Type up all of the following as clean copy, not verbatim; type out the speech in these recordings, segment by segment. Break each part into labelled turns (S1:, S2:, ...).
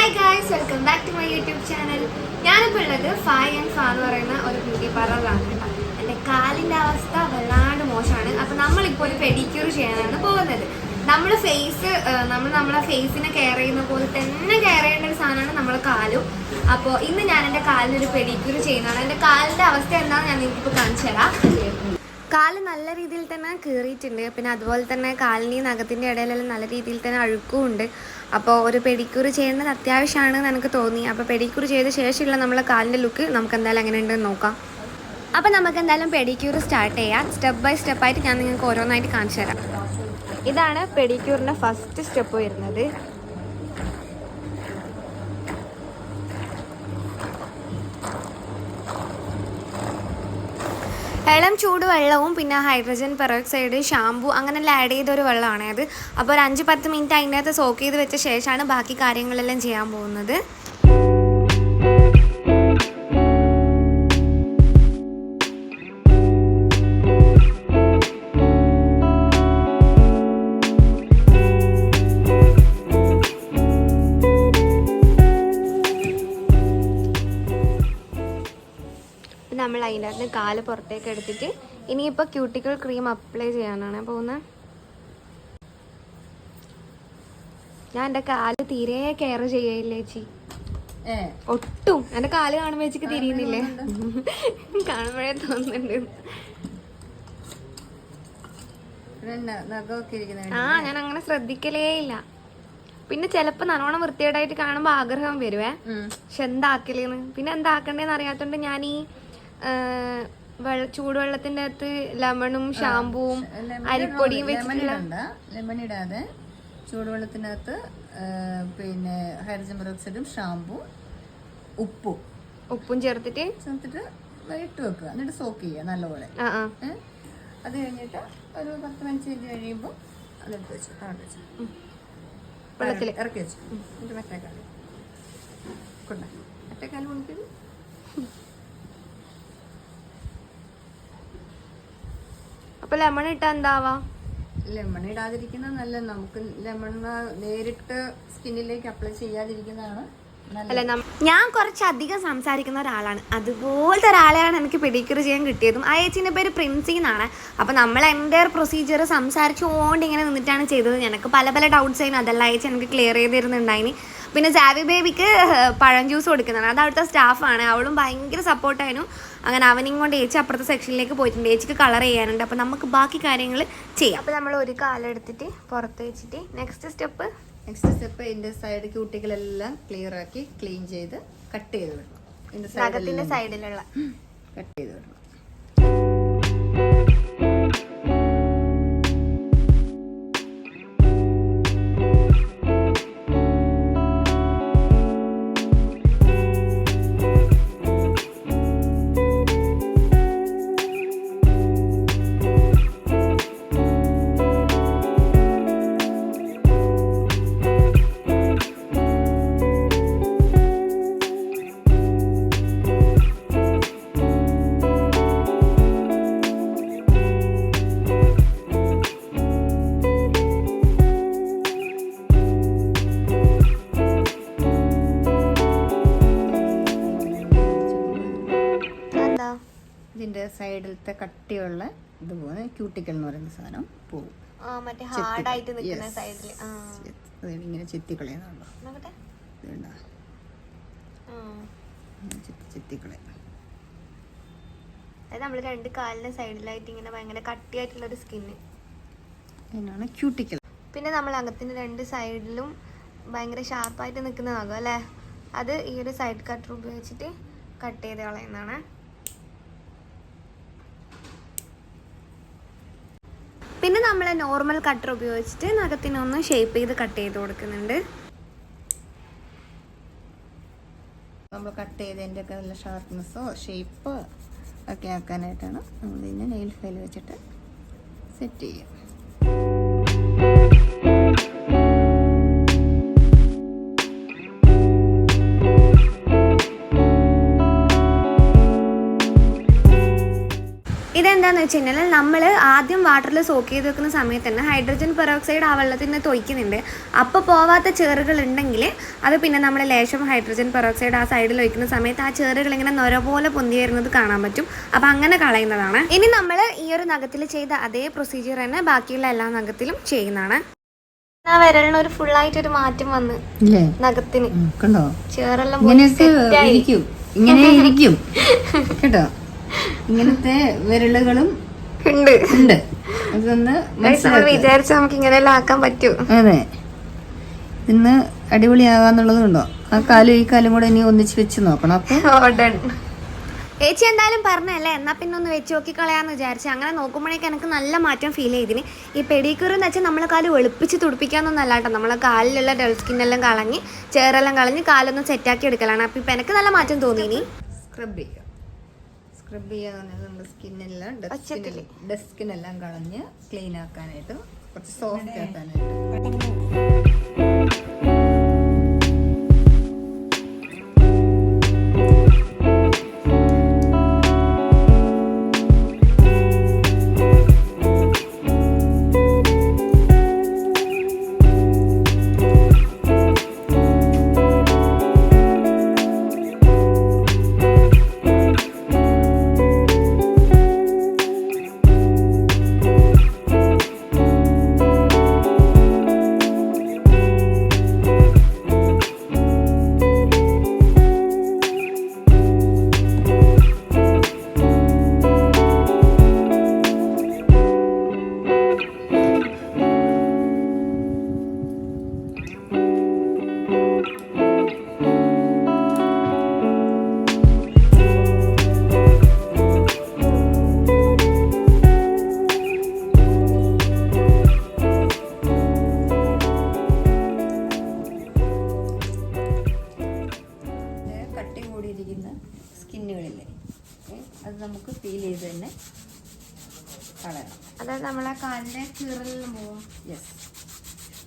S1: Hi guys, welcome back to my YouTube channel. ഞാനിപ്പോൾ ഉള്ളത് phi and ഫാ എന്ന് പറയുന്ന ഒരു ബ്യൂട്ടി പാർലറിലാണ് കേട്ടോ. എൻ്റെ കാലിൻ്റെ അവസ്ഥ വല്ലാണ്ട് മോശമാണ്. അപ്പോൾ നമ്മളിപ്പോൾ ഒരു പെഡിക്യൂർ ചെയ്യാനാണ് പോകുന്നത്. നമ്മളെ ഫേസിനെ കെയർ ചെയ്യുന്ന പോലെ തന്നെ കെയർ ചെയ്യേണ്ട ഒരു സാധനമാണ് നമ്മളെ കാലും. അപ്പോൾ ഇന്ന് ഞാൻ എൻ്റെ കാലിനൊരു പെഡിക്യൂർ ചെയ്യുന്നതാണ്. എൻ്റെ കാലിൻ്റെ അവസ്ഥ എന്താണെന്ന് ഞാൻ നിങ്ങൾക്കിപ്പോൾ കാണിച്ചു തരാം. കാല് നല്ല രീതിയിൽ തന്നെ കീറിയിട്ടുണ്ട്. പിന്നെ അതുപോലെ തന്നെ കാലിൻ്റെയും നഖത്തിൻ്റെ ഇടയിലെല്ലാം നല്ല രീതിയിൽ തന്നെ അഴുക്കും ഉണ്ട്. അപ്പോൾ ഒരു പെഡിക്യൂർ ചെയ്യേണ്ടത് അത്യാവശ്യമാണെന്ന് എനിക്ക് തോന്നി. അപ്പോൾ പെഡിക്യൂർ ചെയ്ത ശേഷമുള്ള നമ്മളെ കാലിൻ്റെ ലുക്ക് നമുക്ക് എന്തായാലും എങ്ങനെ ഉണ്ടെന്ന് നോക്കാം. അപ്പോൾ നമുക്ക് എന്തായാലും പെഡിക്യൂർ സ്റ്റാർട്ട് ചെയ്യാം. സ്റ്റെപ്പ് ബൈ സ്റ്റെപ്പായിട്ട് ഞാൻ നിങ്ങൾക്ക് ഓരോന്നായിട്ട് കാണിച്ചു തരാം. ഇതാണ് പെഡിക്യൂറിൻ്റെ ഫസ്റ്റ് സ്റ്റെപ്പ് വരുന്നത്. ഇളം ചൂടുവെള്ളവും പിന്നെ ഹൈഡ്രജൻ പെറോക്സൈഡ്, ഷാമ്പു അങ്ങനെല്ലാം ആഡ് ചെയ്തൊരു വെള്ളമാണ് അത്. അപ്പോൾ ഒരു 5-10 മിനിറ്റ് അതിൻ്റെ അകത്ത് സോക്ക് ചെയ്ത് വെച്ച ശേഷമാണ് ബാക്കി കാര്യങ്ങളെല്ലാം ചെയ്യാൻ പോകുന്നത്. നമ്മൾ അതിൻ്റെ അകത്ത് കാല് പുറത്തേക്ക് എടുത്തിട്ട് ഇനിയിപ്പോൾ ക്യൂട്ടിക്കൽ ക്രീം അപ്ലൈ ചെയ്യാനാണ് പോകുന്നത്. ഞാൻ എൻ്റെ കാല് തീരെ കെയർ ചെയ്യില്ല ചേച്ചി, ഒട്ടും. എൻ്റെ കാല് കാണുമ്പോൾ ചേച്ചിക്ക് തിരിയുന്നില്ലേ? കാണുമ്പോഴേ തോന്നുന്നുണ്ട്. ഞാൻ അങ്ങനെ ശ്രദ്ധിക്കലേ ഇല്ല. പിന്നെ ചിലപ്പോൾ നല്ലോണം വൃത്തികേടായിട്ട് കാണുമ്പോൾ ആഗ്രഹം വരുവേ, പക്ഷെ എന്താക്കലേന്ന് പിന്നെ എന്താക്കണ്ടേന്ന് അറിയാത്തോണ്ട് ഞാൻ ഈ ചൂടുവെള്ളത്തിന്റെ അകത്ത് ലെമണും ഷാമ്പുവും അരിപ്പൊടിയും വെച്ചിട്ടുള്ള
S2: ലെമൺ ഇടാതെ ചൂടുവെള്ളത്തിനകത്ത് പിന്നെ ഹൈഡ്രജൻ പെറോക്സൈഡും ഷാമ്പു ഉപ്പും ചേർത്തിട്ട് ഇട്ട് വെക്കുക. എന്നിട്ട് സോക്ക് ചെയ്യുക നല്ലപോലെ. അത് കഴിഞ്ഞിട്ട് ഒരു 10 മിനിറ്റ് കഴിയുമ്പോൾ അതെടുത്ത് വെച്ചു താഴെ വെച്ചു വെള്ളത്തിൽ ഇറക്കി വെച്ചു. എന്നിട്ട് മറ്റേക്കാല് മുണിക്കത്
S1: അപ്പൊ ലെമൺ ഇട്ടാ എന്താവാ?
S2: ലെമൺ ഇടാതിരിക്കുന്ന നല്ല. നമുക്ക് ലെമൺ നേരിട്ട് സ്കിന്നിലേക്ക് അപ്ലൈ ചെയ്യാതിരിക്കുന്നതാണ്.
S1: അല്ല, ഞാൻ കുറച്ചധികം സംസാരിക്കുന്ന ഒരാളാണ്. അതുപോലത്തെ ഒരാളെയാണ് എനിക്ക് പെഡിക്യൂർ ചെയ്യാൻ കിട്ടിയതും. ആ ചേച്ചീൻ്റെ പേര് പ്രിൻസി എന്നാണ്. അപ്പോൾ നമ്മൾ എൻ്റെ പ്രൊസീജിയർ സംസാരിച്ചുകൊണ്ട് ഇങ്ങനെ നിന്നിട്ടാണ് ചെയ്തത്. എനിക്ക് പല ഡൗട്ട്സ് ആയിരുന്നു. അതെല്ലാം അയച്ച് എനിക്ക് ക്ലിയർ ചെയ്ത് തരുന്നുണ്ടായിന്. പിന്നെ സാവി ബേബിക്ക് പഴം ജ്യൂസ് കൊടുക്കുന്നതാണ്. അത് അവിടുത്തെ സ്റ്റാഫാണ്. അവളും ഭയങ്കര സപ്പോർട്ടായിരുന്നു. അങ്ങനെ അവനെയും കൊണ്ട് ചേച്ചി അപ്പുറത്തെ സെക്ഷനിലേക്ക് പോയിട്ടുണ്ട്. ചേച്ചിക്ക് കളർ ചെയ്യാനുണ്ട്. അപ്പോൾ നമുക്ക് ബാക്കി കാര്യങ്ങൾ ചെയ്യാം. അപ്പോൾ നമ്മൾ ഒരു കാലെടുത്തിട്ട് പുറത്ത് വെച്ചിട്ട് നെക്സ്റ്റ് സ്റ്റെപ്പ്
S2: ഇതിന്റെ സൈഡ് ക്യൂട്ടികളെല്ലാം ക്ലിയർ ആക്കി ക്ലീൻ ചെയ്ത് കട്ട് ചെയ്ത് വിടണം.
S1: നഖത്തിന്റെ സൈഡിലുള്ള
S2: കട്ട് ചെയ്ത് വിടണം. ഇതിന്റെ സൈഡിലത്തെ കട്ടിയുള്ള ഇതുപോലെ ക്യൂട്ടിക്കൽ എന്ന് പറയുന്ന സാധനം പോകും. ഇങ്ങനെ ചെത്തിക്കളയുന്നുണ്ടോ?
S1: നമ്മൾ രണ്ട് കാലിന്റെ സൈഡിലായിട്ട് ഇങ്ങനെ ഭയങ്കര കട്ടിയായിട്ടുള്ള ഒരു സ്കിന്ന്
S2: അതിനാണ് ക്യൂട്ടിക്കൽ.
S1: പിന്നെ നമ്മൾ അകത്തിന്റെ രണ്ട് സൈഡിലും ഭയങ്കര ഷാർപ്പായിട്ട് നിൽക്കുന്ന നഖം അല്ലേ, അത് ഈ ഒരു സൈഡ് കട്ടർ ഉപയോഗിച്ചിട്ട് കട്ട് ചെയ്ത് കളയുന്നതാണ്. പിന്നെ നമ്മൾ നോർമൽ കട്ടർ ഉപയോഗിച്ചിട്ട് നഖത്തിനൊന്ന് ഷേപ്പ് ചെയ്ത് കട്ട് ചെയ്ത് കൊടുക്കുന്നുണ്ട്.
S2: നമ്മൾ കട്ട് ചെയ്തതിൻ്റെ ഒക്കെ നല്ല ഷാർപ്പ്നെസ്സോ ഷേപ്പ് ഒക്കെ ആക്കാനായിട്ടാണ് നമ്മൾ ഇതിനെ നെയിൽ ഫയൽ വെച്ചിട്ട് സെറ്റ് ചെയ്യുക.
S1: എന്താണെന്ന് വെച്ച് കഴിഞ്ഞാൽ നമ്മൾ ആദ്യം വാട്ടറിൽ സോക്ക് ചെയ്ത് വെക്കുന്ന സമയത്ത് തന്നെ ഹൈഡ്രജൻ പെറോക്സൈഡ് ആ വെള്ളത്തിൽ നിന്ന് തൊയ്ക്കുന്നുണ്ട്. അപ്പോൾ പോവാത്ത ചേറുകൾ ഉണ്ടെങ്കിൽ അത് പിന്നെ നമ്മൾ ലേശം ഹൈഡ്രജൻ പെറോക്സൈഡ് ആ സൈഡിൽ ഒഴിക്കുന്ന സമയത്ത് ആ ചേറുകൾ ഇങ്ങനെ നൊര പോലെ പൊന്തി വരുന്നത് കാണാൻ പറ്റും. അപ്പോൾ അങ്ങനെ കളയുന്നതാണ്. ഇനി നമ്മൾ ഈ ഒരു നഖത്തിൽ ചെയ്ത അതേ പ്രൊസീജിയർ തന്നെ ബാക്കിയുള്ള എല്ലാ നഖത്തിലും ചെയ്യുന്നതാണ്. ആ വിരലിന് ഒരു ഫുള്ളായിട്ടൊരു മാറ്റം വന്ന് നഖത്തിന്
S2: കണ്ടോ,
S1: ചേറെല്ലാം
S2: ഇങ്ങനെ ഇരിക്കും കേട്ടോ. ഇങ്ങനത്തെ വിരലുകളും ഉണ്ട്. അതൊന്ന്
S1: വിചാരിച്ച നമുക്ക് ഇങ്ങനെയെല്ലാം ആക്കാൻ പറ്റൂ.
S2: അതെ, ഇന്ന് അടിപൊളിയാകാന്നുള്ളതുണ്ടോ? ആ കാലും ഈ കാലും കൂടെ ഇനി ഒന്നിച്ച് വെച്ച് നോക്കണം. അപ്പൊ
S1: ചേച്ചി എന്തായാലും പറഞ്ഞല്ലേ, എന്നാൽ പിന്നെ ഒന്ന് വെച്ച് നോക്കി കളയാന്ന് വിചാരിച്ചു. അങ്ങനെ നോക്കുമ്പോഴേക്കും എനിക്ക് നല്ല മാറ്റം ഫീൽ ചെയ്തിന്. ഈ പെഡിക്യൂർ എന്ന് വെച്ചാൽ നമ്മളെ കാല് വെളുപ്പിച്ച് തുടിപ്പിക്കാന്നൊന്നല്ല കേട്ടോ, നമ്മളെ കാലിലുള്ള ഡൾ സ്കിന്നെല്ലാം കളഞ്ഞ് ചേറെല്ലാം കളഞ്ഞ് കാലൊന്ന് സെറ്റാക്കി എടുക്കലാണ്. അപ്പം ഇപ്പം എനിക്ക് നല്ല മാറ്റം തോന്നിനി.
S2: സ്ക്രബ് ചെയ്യാന്ന് നമ്മുടെ സ്കിന്നെല്ലാം ഡസ്കിനെല്ലാം കളഞ്ഞ് ക്ലീൻ ആക്കാനായിട്ട്, കുറച്ച് സോഫ്റ്റ് ആക്കാനായിട്ട്. സ്കിന്നുകളില്ലേ, അത് നമുക്ക് ഫീൽ ചെയ്ത് തന്നെ കളയണം.
S1: അതായത് നമ്മളെ കാലിൻ്റെ കീറലെല്ലാം പോവാം.
S2: യെസ്,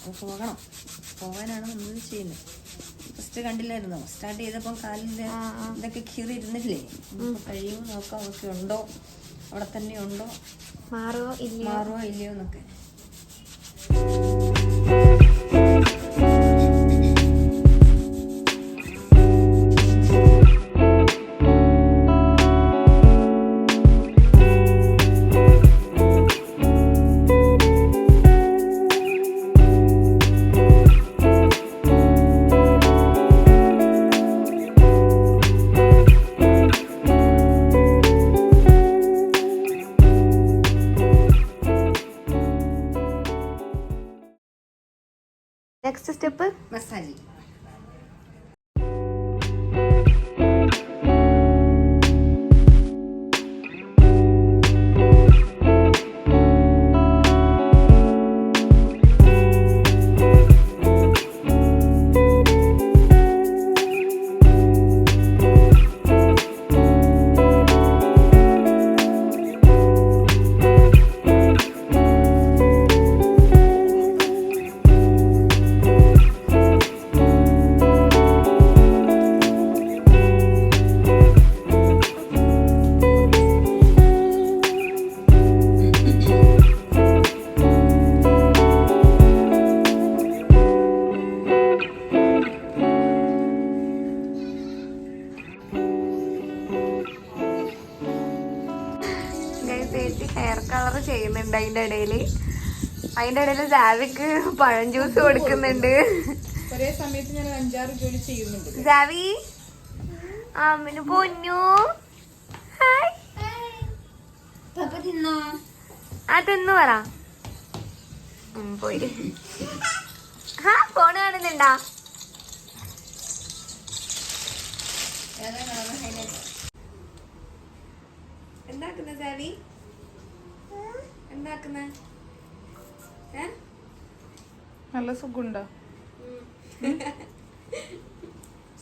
S2: അത് പോകാനാണ് നമ്മൾ ചെയ്യുന്നത്. ഫസ്റ്റ് കണ്ടില്ലായിരുന്നോ, സ്റ്റാർട്ട് ചെയ്തപ്പം കാലിൻ്റെ ഇതൊക്കെ കീറി ഇരുന്നില്ലേ? കഴിയുമോ നോക്കാം, ഒക്കെ ഉണ്ടോ, അവിടെ തന്നെ ഉണ്ടോ,
S1: മാറുമോ
S2: ഇല്ലയോ എന്നൊക്കെ.
S1: Next step
S2: massage.
S1: Hair colour ചെയ്യുന്നുണ്ട്. അതിന്റെ ഇടയില് ജാവിക്ക് പഴം ജ്യൂസ് കൊടുക്കുന്നുണ്ട്.
S2: ഒരേ സമയത്ത് ഞാൻ 5-6 ജോലി ചെയ്യുന്നുണ്ട്.
S1: ജാവി അമ്മന് പൊന്നു അതൊന്നു പറ. പോയി ഫോണ് കാണുന്നുണ്ടാ? എന്താക്കുന്ന ജാവി? എന്താക്കുന്ന?
S2: നല്ല സുഖമുണ്ടോ?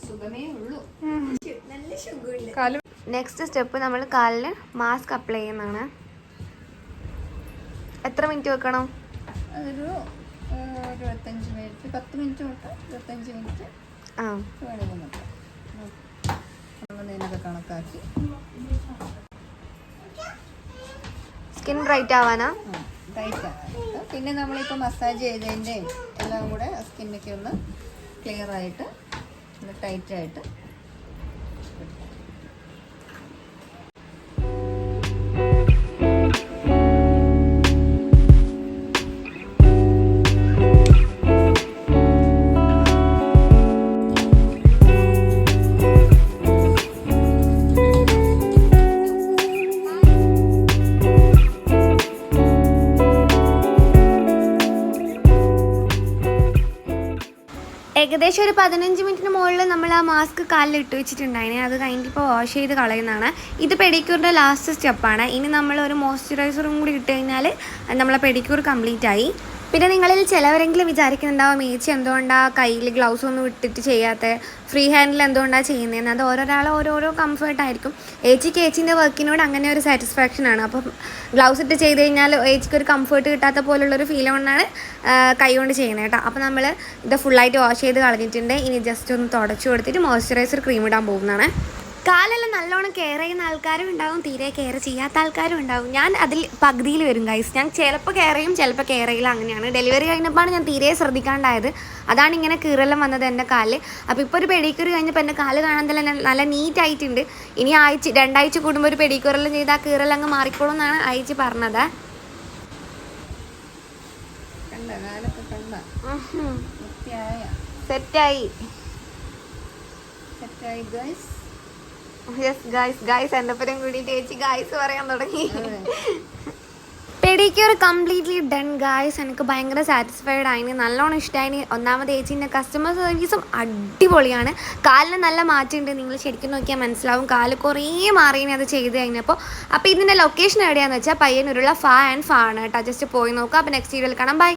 S2: സുഖമേ ഉള്ളൂ.
S1: നല്ല സുഖമില്ല. നെക്സ്റ്റ് സ്റ്റെപ്പ് നമ്മൾ കാലിന് മാസ്ക് അപ്ലൈ ചെയ്യുന്നതാണ്. എത്ര മിനിറ്റ് വെക്കണം?
S2: അതൊരു 25 മിനിറ്റ്, 10 മിനിറ്റ് തൊട്ട് 25 മിനിറ്റ് വേണമെങ്കിൽ നോക്കാം. അങ്ങനെയൊക്കെ കണക്കാക്കി
S1: സ്കിൻ ബ്രൈറ്റ് ആവാനാ?
S2: ടൈറ്റ് ആയിട്ട് പിന്നെ നമ്മളിപ്പോൾ മസാജ് ചെയ്തതിൻ്റെ എല്ലാം കൂടെ സ്കിന്നൊക്കെ ഒന്ന് ക്ലിയർ ആയിട്ട് ഒന്ന് ടൈറ്റായിട്ട്
S1: ഏകദേശം ഒരു 15 മിനിറ്റിന് മുകളിൽ നമ്മൾ ആ മാസ്ക് കാലിൽ ഇട്ട് വെച്ചിട്ടുണ്ടായിന്. അത് കഴിഞ്ഞിട്ട് ഇപ്പോൾ വാഷ് ചെയ്ത് കളയുന്നതാണ്. ഇത് പെഡിക്യൂറിൻ്റെ ലാസ്റ്റ് സ്റ്റെപ്പാണ്. ഇനി നമ്മൾ ഒരു മോയ്സ്ചറൈസറും കൂടി ഇട്ട് കഴിഞ്ഞാൽ നമ്മളെ പെഡിക്യൂർ കംപ്ലീറ്റ് ആയി. പിന്നെ നിങ്ങളിൽ ചിലവരെങ്കിലും വിചാരിക്കുന്നുണ്ടാവും ഏച്ചി എന്തുകൊണ്ടാണ് കയ്യിൽ ഗ്ലൗസ് ഒന്നും ഇട്ടിട്ട് ചെയ്യാത്ത, ഫ്രീ ഹാൻഡിൽ എന്തുകൊണ്ടാണ് ചെയ്യുന്നതെന്ന്. അത് ഓരോരാൾ ഓരോരോ കംഫർട്ടായിരിക്കും. ഏച്ചിക്ക് ഏച്ചിൻ്റെ വർക്കിനോട് അങ്ങനെ ഒരു സാറ്റിസ്ഫാക്ഷനാണ്. അപ്പം ഗ്ലൗസ് ഇട്ട് ചെയ്ത് കഴിഞ്ഞാൽ ഏച്ചിക്ക് ഒരു കംഫർട്ട് കിട്ടാത്ത പോലുള്ളൊരു ഫീൽ കൊണ്ടാണ് കൈ കൊണ്ട് ചെയ്യുന്നത് കേട്ടോ. അപ്പോൾ നമ്മൾ ഇത് ഫുള്ളായിട്ട് വാഷ് ചെയ്ത് കളഞ്ഞിട്ടുണ്ട്. ഇനി ജസ്റ്റ് ഒന്ന് തുടച്ചു കൊടുത്തിട്ട് മോയ്സ്ചറൈസർ ക്രീം ഇടാൻ പോകുന്നതാണ്. കാലെല്ലാം നല്ലോണം കെയർ ചെയ്യുന്ന ആൾക്കാരും ഉണ്ടാവും, തീരെ കെയർ ചെയ്യാത്ത ആൾക്കാരും ഉണ്ടാവും. ഞാൻ അതിൽ പകുതിയിൽ വരും ഗൈസ്. ഞാൻ ചിലപ്പോൾ കെയർ ചെയ്യും, ചിലപ്പോൾ കെയർ ചെയ്യില്ല, അങ്ങനെയാണ്. ഡെലിവറി കഴിഞ്ഞപ്പോഴാണ് ഞാൻ തീരെ ശ്രദ്ധിക്കാണ്ടായത്. അതാണ് ഇങ്ങനെ കീറെല്ലാം വന്നത് എൻ്റെ കാലിൽ. അപ്പോൾ ഇപ്പോൾ ഒരു പെഡിക്യൂർ കഴിഞ്ഞപ്പോൾ എൻ്റെ കാല് കാണാൻ തന്നെ നല്ല നീറ്റായിട്ടുണ്ട്. ഇനി 2 ആഴ്ച കൂടുമ്പോൾ ഒരു പെഡിക്യൂറെല്ലാം ചെയ്താൽ കീറെല്ലാം അങ്ങ് മാറിക്കോളും എന്നാണ് അയച്ച് പറഞ്ഞത്. സെറ്റായി
S2: ഗൈസ്.
S1: യെസ് ഗൈസ് എൻ്റെ പേരും കൂടിയിട്ട് ചേച്ചി ഗൈസ് പറയാൻ തുടങ്ങി. Pedicure completely done guys. എനിക്ക് ഭയങ്കര സാറ്റിസ്ഫൈഡ് ആയിന്, നല്ലോണം ഇഷ്ടമായി. ഒന്നാമത് ചേച്ചീൻ്റെ കസ്റ്റമർ സർവീസും അടിപൊളിയാണ്. കാലിന് നല്ല മാറ്റമുണ്ട്. നിങ്ങൾ ശരിക്കും നോക്കിയാൽ മനസ്സിലാവും. കാല് കുറേ മാറിയിന് അത് ചെയ്ത് കഴിഞ്ഞപ്പോൾ. അപ്പോൾ ഇതിൻ്റെ ലൊക്കേഷൻ എവിടെയാണെന്ന് വെച്ചാൽ പയ്യന്നൂരുള്ള ഫാ ആൻഡ് ഫാ ആണ് കേട്ടോ. ജസ്റ്റ് പോയി നോക്കുക. അപ്പോൾ നെക്സ്റ്റ് വീഡിയോയിൽ കാണാം. ബൈ.